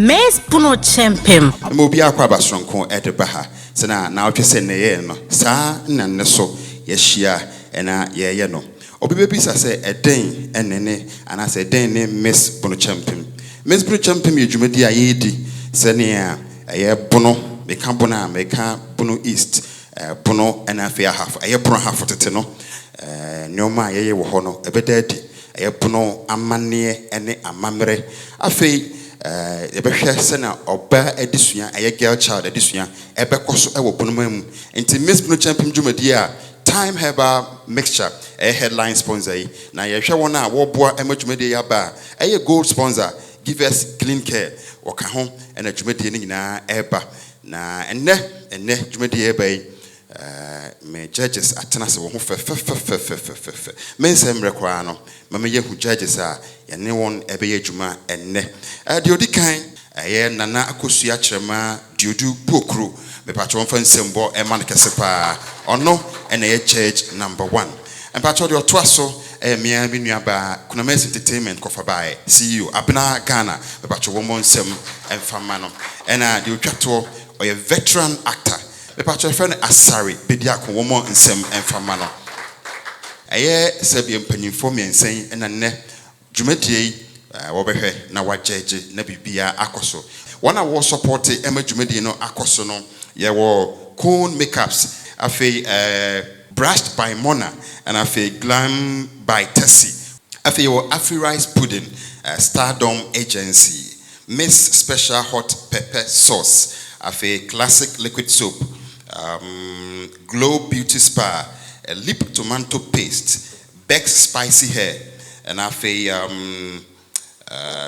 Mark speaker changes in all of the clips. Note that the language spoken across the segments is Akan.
Speaker 1: Miss Bonokyempem.
Speaker 2: Mobi akwa basronko edebaha. Sena na otwese ne ye no. Saa na ne so ye hia ena ye no. Obi bebisa se eden enene ana se eden ne Miss Bonokyempem. Miss Bonokyempem ye dwumadi ayedi se ne ye bono meka bono meka bono east bono ena afia half ye bono half tete no nyoma ye wo ho no ebedadi ye bono amane ene amamre afei ebehwe se na oba edisua eye girl child edisua ebekoso ewo bonomam enti Miss Bonokyempem dwumadi a time herbal mixture a headline sponsor na ye hwe wona wo boa emadwumadi ya ba eye gold sponsor give us clean care waka ho ena dwumadi ni nyina eba na enne dwumadi eba yi me judges atena se wo ho fe men se mrekwa no mama ye hu judges a ye ne won ebe ye dwuma enne de odikan ye nana akosua kyerema diodu pokru me pacho won fa nsembo e man kese pa ono ena ye church number 1 and pacho de otoaso mia bi nuaba kuna mes entertainment kofa bae CEO Abena Ghana me pacho won nsem emfama no ena de otwato oye veteran actor me pacho friend Asari bediako womo nsem emfama no eye sebi mpanyimfo miensen ena ne dwumadie wo behwe na wajeje na bibia akoso one wo support ema dwumadie no akoso no ye wo cone makeups afei brushed by Mona and afei glam by Tessie afei wo Afri rice pudding Stardom agency Miss special hot pepper sauce afei classic liquid soap Glow Beauty Spa, lip tomato paste, Bex spicy hair, and afei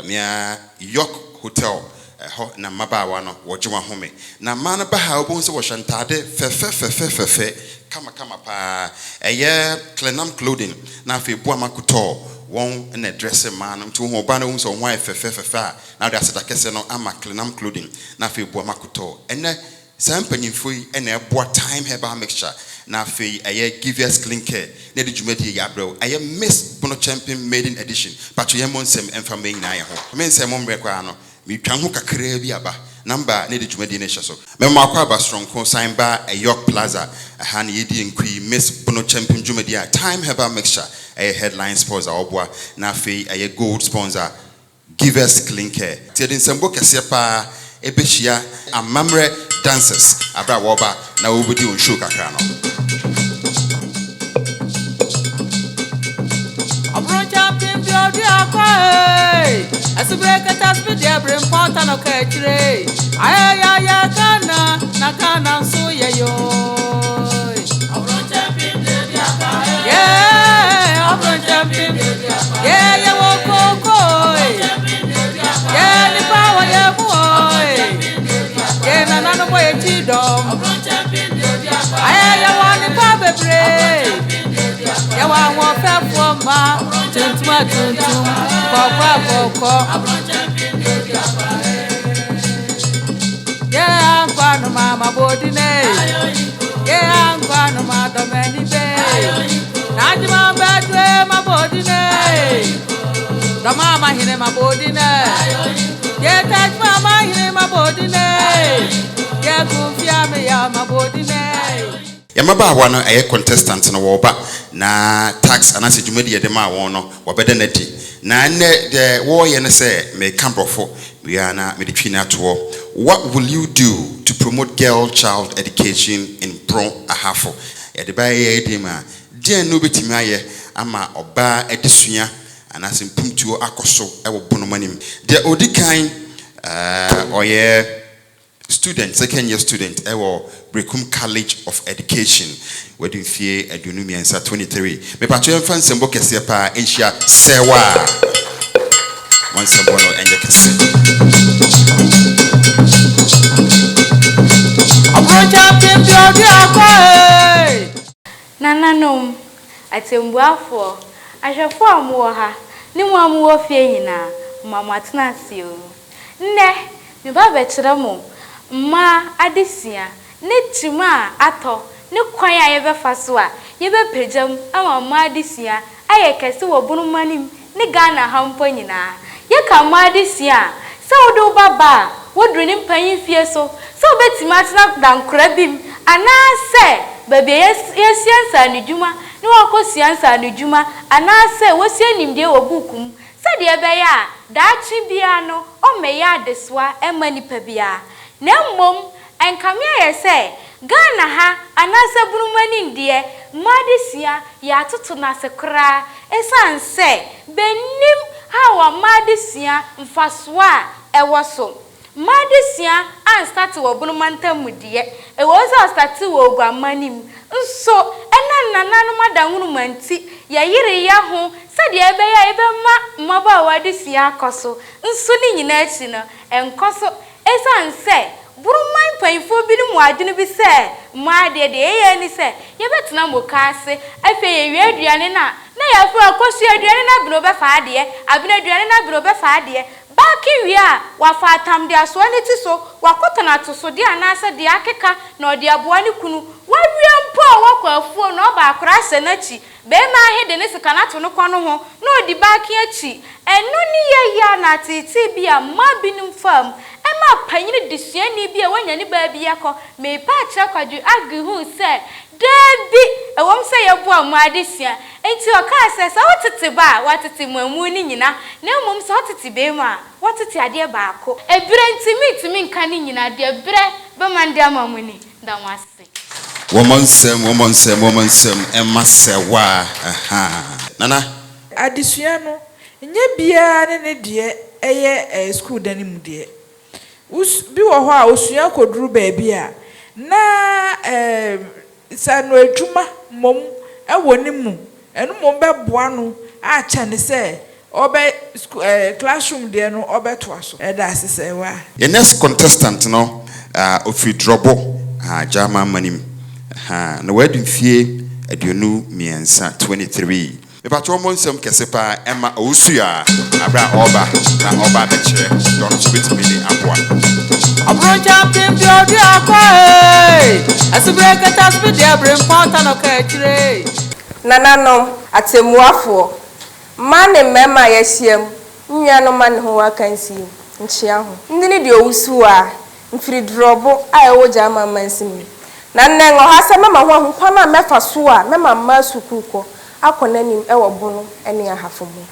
Speaker 2: mia York Hotel na mabawa no wojuma home. Na mana ba ha obonso wo shantade fe kama pa eye Clenam clothing na afei boama kuto won na dressing man ntu ho ba na won so won fe na de aseda kese no ama Clenam clothing na afei boama kuto ene Sampanyinfo ena eboa time herbal mixture na afei aye give us clean care na de dwumadi ya bro aye Miss Bonokyempem maiden edition pacho ye monsem emfa main na ye ho me nsem mombre kwa no mi twa ho kakra bi aba number na de dwumadi na hye so me ma akwa ba stronko sign ba a York Plaza ha na yedi nkui Miss Bonokyempem dwumadi a time herbal mixture aye headline sponsor oboa na afei aye gold sponsor give us clean care tie din sembo kese pa ebehia amamre dancers abra woba na wobodi on show kakra no
Speaker 3: Bonokyempem biodi akwa asubeka tasbi de brim ponta no kachire ayaya kana na kana so yeyo Bonokyempem biodi akwa yeah Bonokyempem biodi akwa yeah wo koko yeah ni power yeah boy yeah na no boy chidom Bonokyempem biodi akwa ayaya woni pa bebre yeah wa won fe fo ma tuntum koko Bonokyempem biodi akwa yeah akwa no mama bodine yeah akwa no ma do meni be na di ma bedwe ma bodine do mama hine ma bodine yeah touch mama hine ma bodine yeah kufia me ya ma bodine
Speaker 2: Yamaba wano aye contestant no wo ba na tax anase dwumadi ye de ma won no wo bede na di na ne de wo ye ne se me cambrofo we are na me de twina to what will you do to promote girl child education in Bron Ahafo ye de ba ye de ma de no betimi aye ama oba edisua anase mpumtuo akoso e wo bonomanim de odikan oye student second year student ewo Brekum College of Education wedding fee adunumi ensa 23 me pacho em fan sembo kese pa enhia sewa one sembo no enje kese
Speaker 3: Bonokyempem biodi akwa
Speaker 4: nananom atembuafo ahwefo amwo ha ni mu amwo fie nyina mamatena sio nne me ba bekyere mo ma adesia ne tima ato ne kwan a ye befa so a ye bepejam ama ma adesia aye kese wo bonomanim ne Ghana hampo nyina ye ka ma adesia So do baba, what dream paying fear so betty matna than crabbing, and I say, baby, yes, and Juma, no, of course, and Juma, and I say, what's your name, dear Obukum? Said the Abena, that chibiano, or may I deswa, and many pebia. No, mum, and come here, say, Ghana ha, and I say, Bruman in dear, Madisia, Yatu Nasa cry, a son say, Benim, how a Madisia, Faswa, a wasso. Madisia, and start to a Brumantam with dear, it was a start to a grandmanim. So, and none madam woman tea, ya yere yahu, said the Abena, Maba Wadisia cosso, and sunning in Ersina, and cosso, as I say. Bruman painful bidding why didn't be said, my dear, the any say, you bet no case, I pay a Adriana. Nay, I feel a cost you Adriana Bloba Fadia, I've been Adriana Bloba Fadia. Back in we are, what far time their swality so, what cotton to so dear Nasa the Akeka, nor the Abuani Kunu, why we are poor walk of phone or by crash and etchy. Bear my head and it's a canato no corner, no the back here, and no near Yanati, be a marbinum firm. Emma paying the shiny be a one any baby yako, may patch up as you argue who said, Debbie, I won't say a boy, my this year, and to your car says, I want to buy what it's in my morning, you know, no mom's hot to be ma, what it's your dear barco, a brain to me, canning in a dear bread, but my dear money, that was it.
Speaker 2: Woman, Emma say, wah, Nana.
Speaker 5: Adisuano, nye bia ne de eye school danim de. Bi wo ho a osua koduru baabi a na sanu adwuma mom ewo ne mu enu mom be boa no a cha ne se obe classroom de no obe to aso e da asese wa.
Speaker 2: The next contestant no ofi drobo jama manim na wadu fie aduonu miensa 23. Mepacho mo nsem kese pa Emma Osua abra oba be kire don so betimi ni aboa
Speaker 3: Bonokyempem bi odi akwa asubrekat asbi de abrim ponta no ka kire
Speaker 6: nananom atemuafo mane mema yahiem nnuano mane ho akansi nchia ho ndini de owusu a mfiri drobo a ewo jama mansim na nnen ohasa mema ho ahukwana mefa so a mema masukuko akonanim ewo bono ene ahafomo.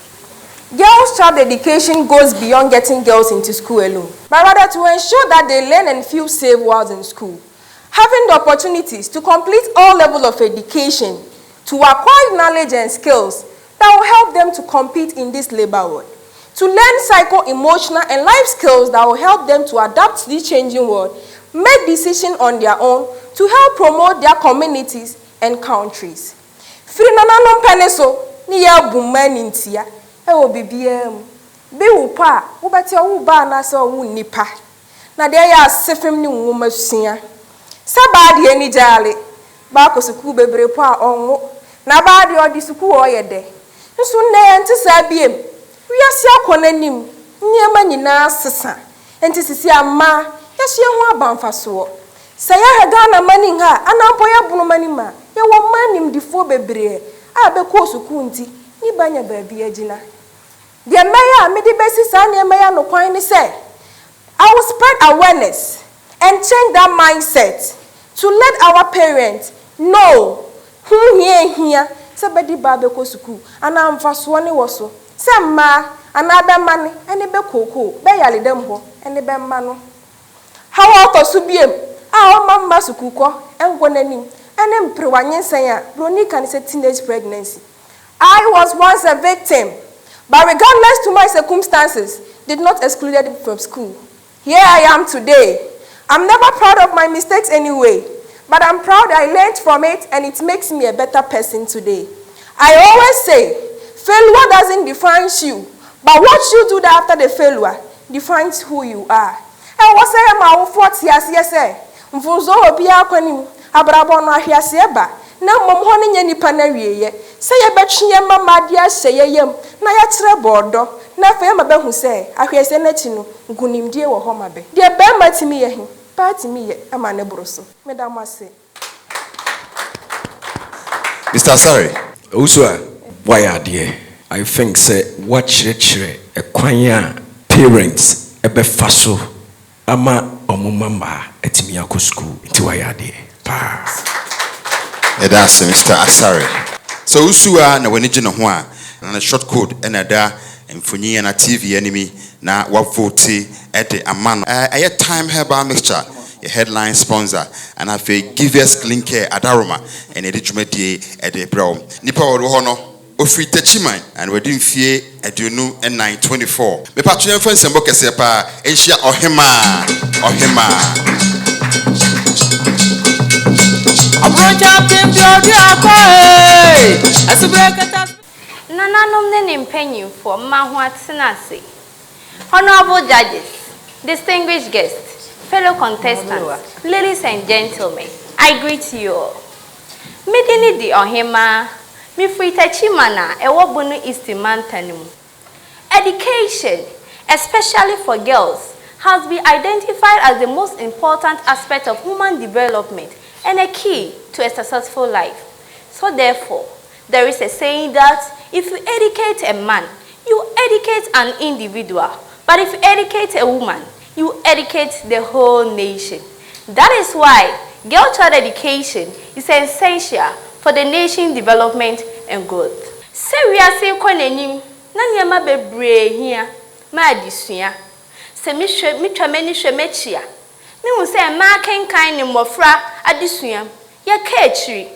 Speaker 6: Girls' child education goes beyond getting girls into school alone, but rather to ensure that they learn and feel safe while in school. Having the opportunities to complete all levels of education, to acquire knowledge and skills that will help them to compete in this labor world, to learn psycho-emotional and life skills that will help them to adapt to this changing world, make decisions on their own to help promote their communities and countries. Firinananom peneso ni ya bumani ntia ewo bibiem bi wupa wobati wuba na se wu nipa na de ya sefem ni nwoma sua sabade ani jale ba ko suku bebre po a onwo na ba de odi suku o yede nso nne enti sa biem wiase akonanim nyema nyina sesa enti sisi ama yehye ho abanfaso se ya hega na mani ha anampo ya bunu mani ma ye wo manim difo bebre a be ko suku nti ni banya baabi agina. The mayor made the basis and mayor no point say I will spread awareness and change that mindset to let our parents know who here somebody babe ko suku and am faso ne woso say ma another man any be koko be yale dem ho any be ma no how out so biem a o mama suku ko engo nanim ene mprewanyensan a broni kan say teenage pregnancy. I was once a victim, but regardless to my circumstances, did not exclude me from school. Here I am today. I'm never proud of my mistakes anyway, but I'm proud I learned from it and it makes me a better person today. I always say, failure doesn't define you, but what you do after the failure defines who you are. And what say my 40 years, yes, mfunzo obi akwanim abrabo no ahwiase eba na mom ho ne nipa na wieye se ye betwe mama de ahye yeyem na ya kire bodo na fa ma behu se ahwiase na chi no nkunimdie wo ho mabe de be matimi ye hi patimi ye ama ne broso medamase.
Speaker 2: Mr. Sorry
Speaker 7: Usua why are there I think say what chire a kwanya parents ebe faso ama omumamba etimi akọ school nti wayade pa
Speaker 2: That's Mr. Asare. So usua na wani gina ho a na short code na da mfonyi na TV enemy na wa vote at the amano. A time herbal mixture, a headline sponsor, and have a givers clean care adaroma and a djumedi at the brow. Nipa Hono, Ofri Techiman, and we didn't fear at you know and 924. Me patron friends and book sepa, Asia or Hema.
Speaker 4: Nananom ne mpenyin for maho atenase. Honorable judges, distinguished guests, fellow contestants, ladies and gentlemen, I greet you all. Medini di ohema, mi frita chimana ewo bunu East Mantanum. Education, especially for girls, has been identified as the most important aspect of human development and a key to a successful life. So therefore, there is a saying that if you educate a man, you educate an individual. But if you educate a woman, you educate the whole nation. That is why girl child education is essential for the nation development and growth. Say we are saying konenim, na niyama bebre here, ma adisua. Se mi twamani hwemechia. Me hu say ma kenkan ni mofra adisua. Ya ka achiri.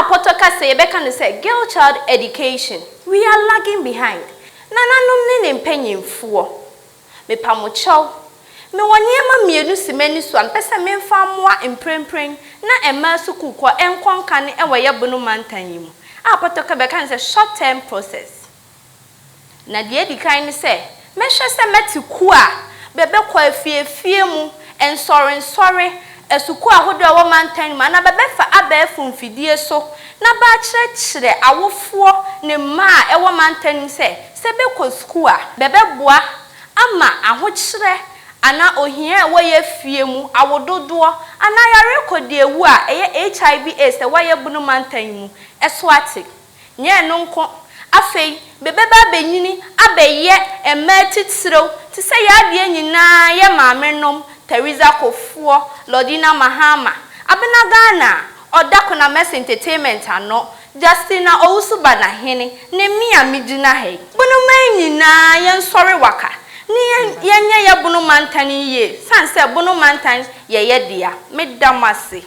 Speaker 4: Potoka say beka no say girl child education. We are lagging behind. Nananom ne mpanyimfo. Me pamocho. Me wanyema mienu simeni so ampesa memfa moa emprempren na ema sukukọ enkonka ne ewoye bunu mantan yimu. Potoka beka no say short term process. Na die di kan ne say mehwe se metiku a bebe kwa afiefie mu ensore esuku ahodo a wo mantan ma na bebe fa abefu mfidie so na ba kyerɛkyerɛ awofo ne ma a ɛwɔ mantan se be ko school a bebe boa ama ahokyerɛ ana ohia wo ye fie mu awododo ana yare kodi ewu a eye HIV AIDS wo ye bunu mantan mu ɛso ate nye no nko afei bebe ba benyini abeye ematitiro ti se ya de nyina ye maamenom Teresa Kofuo Lodina Mahama Abena Ghana Odako na Mess Entertainment ano Justina Ousuba na hene ne mia midina he bunu man nyina ye nsori waka ni yenye ya bunu mantani ye sanse bunu mantan ye dia medamase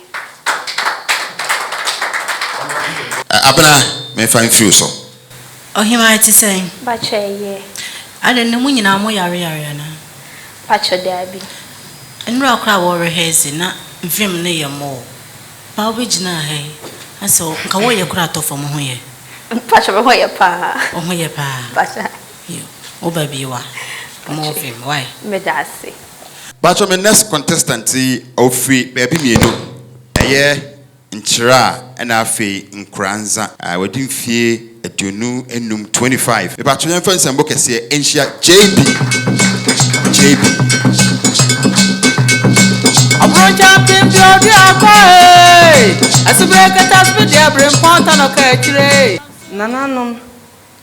Speaker 2: Abena me find few so
Speaker 1: Ohima ati say
Speaker 4: bacho ye
Speaker 1: ade ne mu nyina mo yare na
Speaker 4: bacho dabi
Speaker 1: Nra akra wo rehezi na mfim ne ye mo ba obegina he aso nka wo ye kura tofo mo ho ye
Speaker 4: bacho ho ye pa bacho
Speaker 1: yo o baby wa mo fim why
Speaker 4: medase
Speaker 2: bacho me next contestant ofri baby mienu eye nchira na afi nkranza wadin fie aduonu enum 25 me bacho yemfa nsambo kese enhia JB
Speaker 3: Bonokyempem biodi akwae asubeka tasbidi abrim ponta no ka akire
Speaker 8: nananom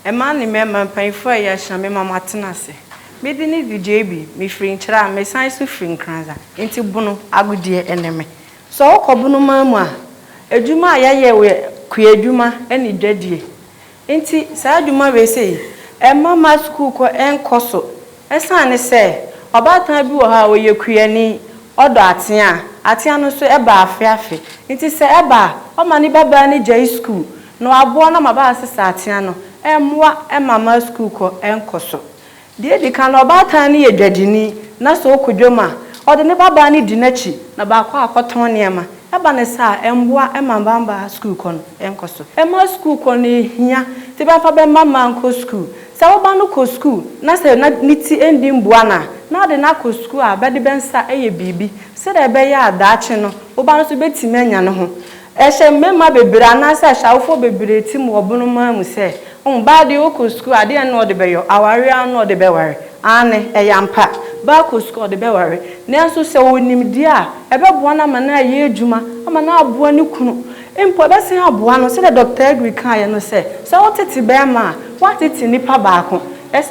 Speaker 8: ema ne mema panfo ya hyame mama tenase medini di JB me free nkyira me science free nkranza enti bunu agudie eneme so okobunu mamu a adwuma ayaye we kuadwuma eni dwadie enti saa adwuma we sei mama school ko enkoso esane se obatan bi wo ha wo ye kuani odo atia no so eba afiafe nti se eba o mani baba ni jai school no abo na maba asesa atia no emwa mama school ko enkoso die di kan obatan ni yedwadini na so okudwoma ode ne baba ni dinachi na ba kwa akoton niema eba ne sa emboa mama school ko enkoso ema school ko ni hia ti ba fa be mama nko school se oba no ko school na se na niti endi mboa na de na ko school a be de bensa eye bibi se de be ya adaache no oba no so betimi anya no ho ehye mema bebere na se shawfo bebere tim obono mamu se ba de o ko school ade na de be yo aware na de be ware ane eyampa ba ko school de be ware na so se onimdi a ebe boa na mana ye adwuma ama na aboa ni kunu empo be se aboa no se de Dr. Edwin kan ye no se otete be ma watete nipa baako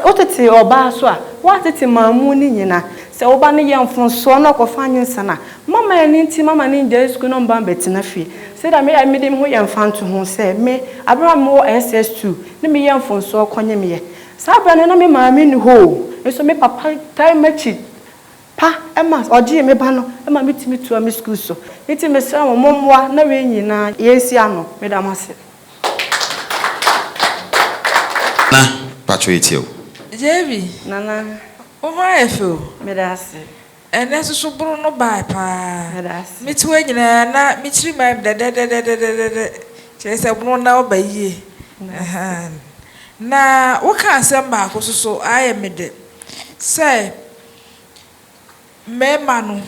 Speaker 8: otete oba so a what it mamuni na se oba ne yemfon so na kofa nyinsana mama eni mama ni de school no mba betina fi say that me I made him ho yemfa to ho say me Abraham mo SS2 ne me yemfon so konye me sa bra na me maame ni ho eso me papa time machi pa ema oje me ba no ema metimi to am school so iti me sra mo momwa na we nyina yesi ano me da mase
Speaker 2: na patriote
Speaker 5: Jebi
Speaker 8: nana
Speaker 5: o ma efo
Speaker 8: me da ase
Speaker 5: ene so buru no bai pa
Speaker 8: me da ase
Speaker 5: mitu nyina na mitiri ma de chese buru na obaye na wo ka asem ba ko so aye mede say mema no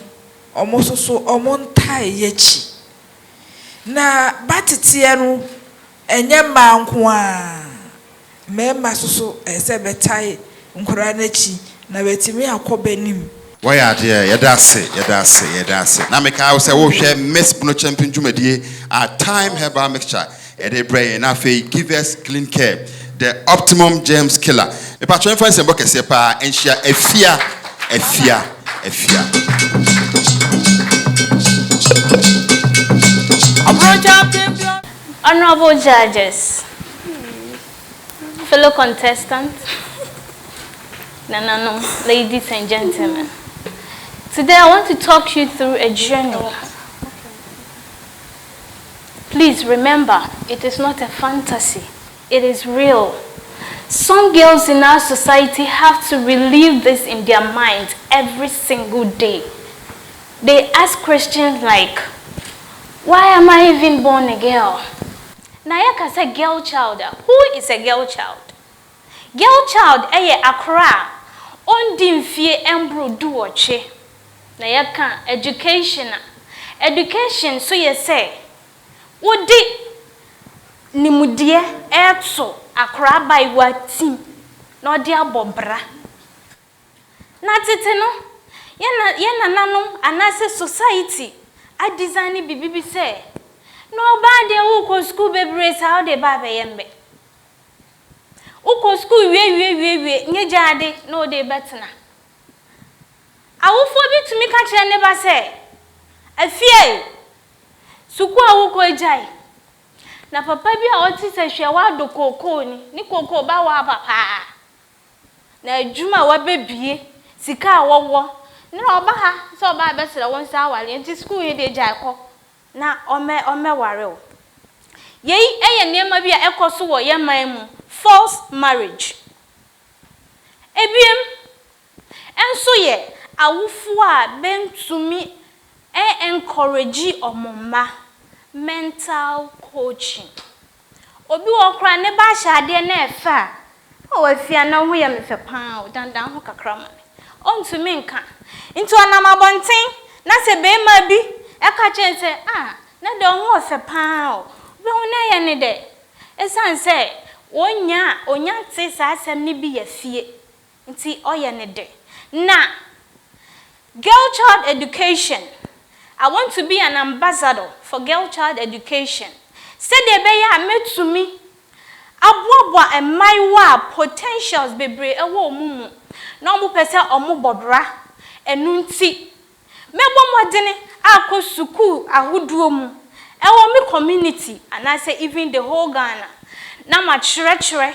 Speaker 5: omo so omo ntai yechi na batitie no enye ma nko a mema so ese betai nkora na chi na betimi akobanim
Speaker 2: why are there yedase na me ka say wo hwe Miss Bonokyempem dwumadie a time herbal mixture e dey brain na fe give us clean care the optimum germs killer me patron fan sembo kese pa enhia efia
Speaker 4: Honorable judges, fellow contestants, ladies and gentlemen, today I want to talk you through a journey. Please remember, it is not a fantasy, it is real. Some girls in our society have to relive this in their minds every single day. They ask questions like, why am I even born a girl? Nayaka say girl child. Who is a girl child? Girl child eye akra ondi mfie embro duoche. Nayaka education so ye say wodi nimudie etso akra bai watim na odi abobra. Na tete no ye nananom anase society a design bibi say no bad who go school bebre how they ba yembe. Who go school we nye jade no dey betna. Awofo bi tumi ka kire ne ba say afie suku awu ko ejai. Na papa bi a oti se hwe wa do kokoo ni kokoo ba wa papa. Na adwuma wa bebie sika wowo na oba ha so oba besere won sa awale nti school ye dey jai ko na ome ware o yei eye niema bia ekoso wo ye man mu false marriage ebiem enso ye awufu a bentumi encourage omomma mental coaching obi wo kra ne ba hyade na efa o afia na ho ye mefe paa o dandan ho kakra ma ontumi nka nti onamabonten na se be ma bi eka chense na de ho ofe paa o be ho na ye ne de esan se onya te sa asem ne bi ye fie nti oye ne de na girl child education. I want to be an ambassador for girl child education. Said de be ya metumi aboabo emaiwa potentials bebre ewo mumu na omu pese omu bobra enu nti mebo modene akọ school ahoduo mu ewo me community and I say even the whole Ghana na ma chere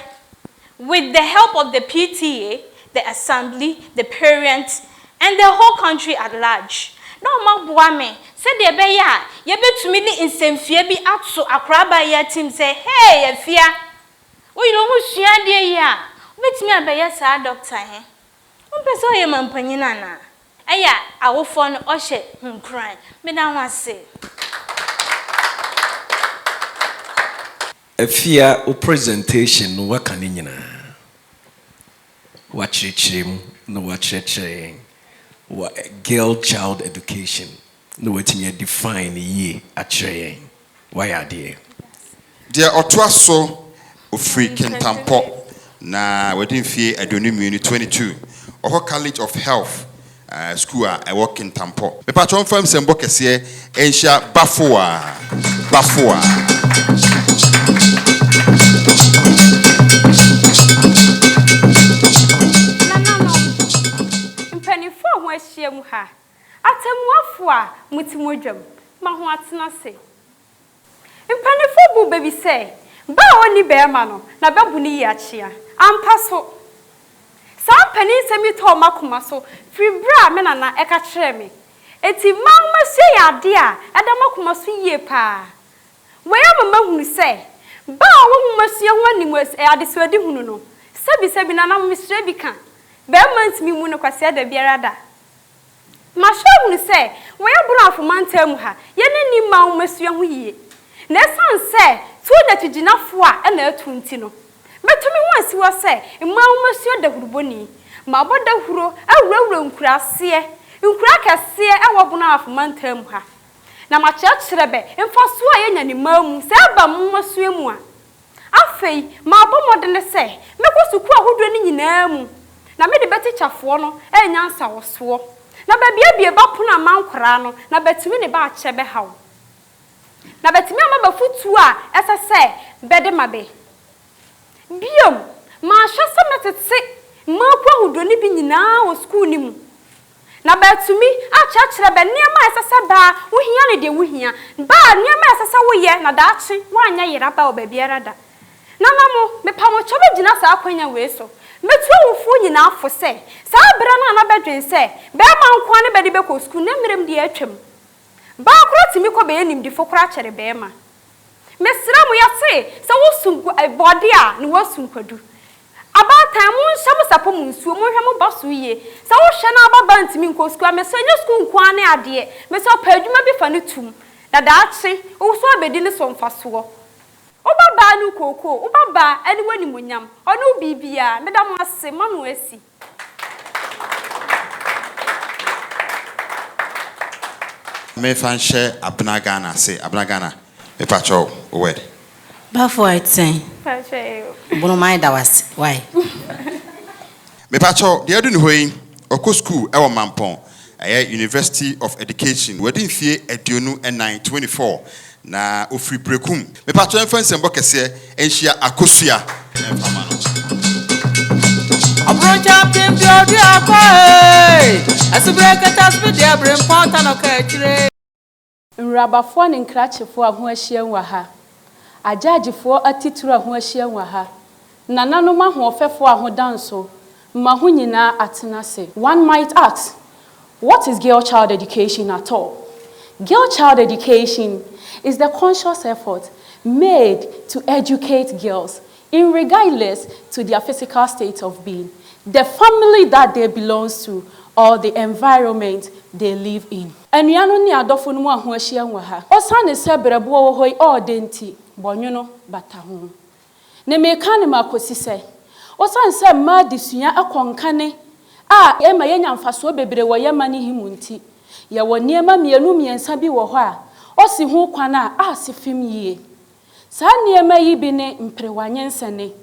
Speaker 4: with the help of the PTA, the assembly, the parents and the whole country at large. No magboa me said de be ya ye betumi ni nsemfie bi ato akraba ya team say hey afia we no hu sua de ya betumi abeya sa doctor he ompese oye mampanyina na aya awofo no ohye nkran me na wase
Speaker 7: afia o presentation no waka ni nyina wa chirechirem no wa chirechire wa girl child education no wetin define ye achire why are there
Speaker 2: dia otoaso ofri kentampo na wedin fie adonimuni 22 oho college of health school I work in Tampo. Me patron firm sembo kese enhia bafoa.
Speaker 4: ha. Atemwafo a mutimodwam. Ma ho atena se. Mpanefo bu baby say, ba oni be ma no na bebu ni yi achia. Ampa so. Saa pani semi to makoma so, fribra me na eka kire me. Eti mamma ya ade a eda makoma so yie pa. Waya mama hunu say, ba wo masia ho animu ade so adi hunu no. Sebi na na misre bi kan. Be mant mi mu no kwase da biara da. Ma sha hunu say, waya buru afomantam ha, ye ne ni ma wo masia ho yie. Na san say, tu da tujinafo a na atunti no. Metumi wansi wo say, ma wo masia da huruboni. Ma boda huro awurawura nkurase nkura kase e wo bona afomantam ha na ma kyerɛkyerɛ be mfaso a yenya ni mamu sɛ aba mo masua mu a afei ma abomode ne sɛ mekosuku ahodo ni nyinaa mu na me de betichafo no enya nsa woso na ba bia ba pono amankora no na betumi ne ba akyɛ be hawo na betumi ama ba futu a ɛsɛ bede mabe biom ma hwɛ sɛ metete ma kwa ahodo ni bi nyinaa wo school ni mu na betumi akyerɛkyerɛ be nneɛma ɛsɛ ba wo hia ne de wo hia ba nneɛma ɛsɛ wo yɛ na daakye wanya yera ba obabiara da na mamo me pa mo chobe gina sa akwanya we so metu awufo nyina afo sɛ saa bra na bedwen sɛ be ma nkwa ne bede be ko school na mmerem de atwam ba akro timi ko be yanim di fokora kyere be ma mesra mo yase sɛ wo sunku body a ne wo sunkwadu about time mun sham sapo mun suo mun hwe mo baso yie sɛ wo hwe na ababa ntimi nko school me so nya school nkwa ne ade me so pa adwuma bi fa ne tum na daakye wo so abedi ne so mfaso Obaba nu koko, obaba eni wani munyam. Onu bibia, meda mo ase manu esi.
Speaker 2: Me fan share Abena Ghana say Abena Ghana. Me pacho word.
Speaker 1: Bafo aiten.
Speaker 4: Pacho.
Speaker 1: Bono mai da was. Why?
Speaker 2: Me pacho the adu ni hoyi oko school e wo Mampon. University of Education. We din fie eduonu and 924. Na ofri prekum me pato enfan sembo kese enhia akosua enfama no
Speaker 3: Bonokyempem biodi akwa asubrekata speed ya bremponta no ka akire
Speaker 9: nrabafo ne nkrachefo aho ahia nwa ha ajajefo atituru aho ahia nwa ha nananom ahofefo aho danso maho nyina atenase. One might ask, what is girl child education at all? Girl child education is the conscious effort made to educate girls in regardless to their physical state of being, the family that they belong to, or the environment they live in. And you know, ni adofo no aho ahia nwa ha. Osane se brebo wo hoi all denti, bonyo no bata ho. Ne me kan ne makosi se. Osane se ma disua akonkane a e ma yenya mfaso bebre wo yema ni himunti. Ya woniema mienu miensa bi wo ho a osi ho kwana a sifim yie. Sa niema yi bi ne mprewanyense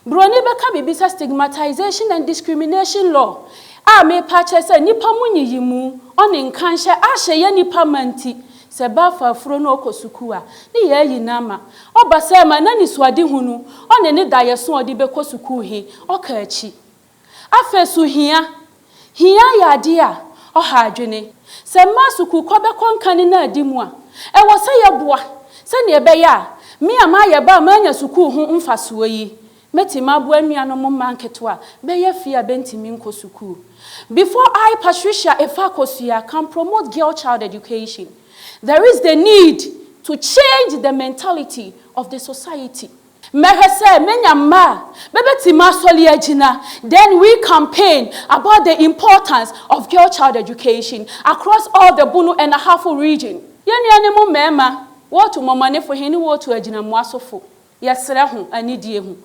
Speaker 9: broni beka bibisa stigmatization and discrimination law. A me pache se nipa munyi mu oni nkanhye ahye ye nipa manti se ba fa afro no okosuku a ne ye yi nama oba se ma nani suade hunu oni ne daye so odi bekosuku he oka achi afesu hia ya de a oha adwene se masuku ko be konkane na adimu a e wo se ye boa se ne be ya me ama ye ba ma nya suku ho mfaso yi metima bo anuano mo manketo a be ye fia bentimi nkosuku. Before I, Patricia Efakosia, can promote girl child education, there is the need to change the mentality of the society. Then we campaign about the importance of girl child education across all the Bono and Ahafo region. Yeni animo mema, what to momane for hini what to ejina mwasofo. Yesrehu anidiehu.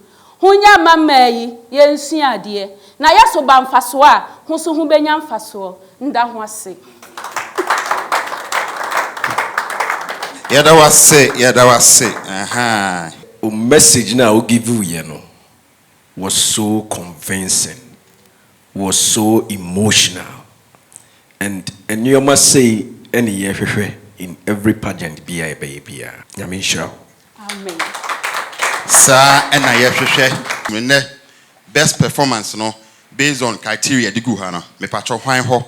Speaker 9: Hunya mamei yensi adie. Na yeso ba mfaso a huso hu benya mfaso nda ho ase.
Speaker 2: Yada wase. Aha.
Speaker 7: O message na o give you no was so convincing, was so emotional, and you must say any year in every pageant be a baby. I mean sure.
Speaker 9: Amen.
Speaker 2: Sa ena yehwehwe best performance no based on criteria de gu ha no me patcho hwan ho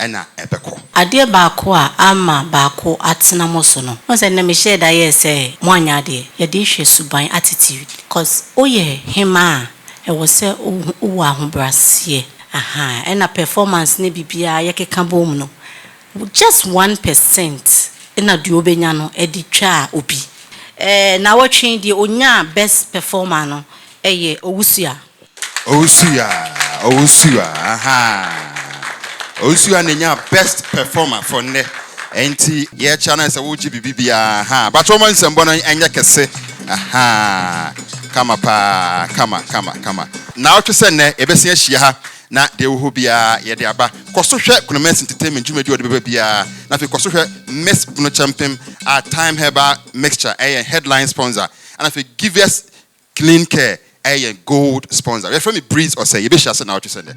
Speaker 2: ɛna ɛbɛkɔ.
Speaker 1: Adeɛ baako a ama baako atena mo so no. Once na me share da say mo anya ade. Ye de hwe suban attitude because oye hima e wo se wo ahobrase. Aha, and a performance ne bibia yekeka bom no. Just 1% na du obenya no editwa obi. Na watching the onya best performer no eye Owusua.
Speaker 2: Aha. Owusua nenya best performer for ne. Enti ye channel se wo gibi bibia aha. But wo man sembo no enya kese. Aha. Kama. Na otwe se ne ebesi ahia ha. Na de wo bia ye de aba koso hwe Konomense entertainment dwumadi wo de beba bia na fe koso hwe Miss Bonokyempem our time herbal mixture headline sponsor and if give us clean care gold sponsor we from me breeze or say ye be share na what you send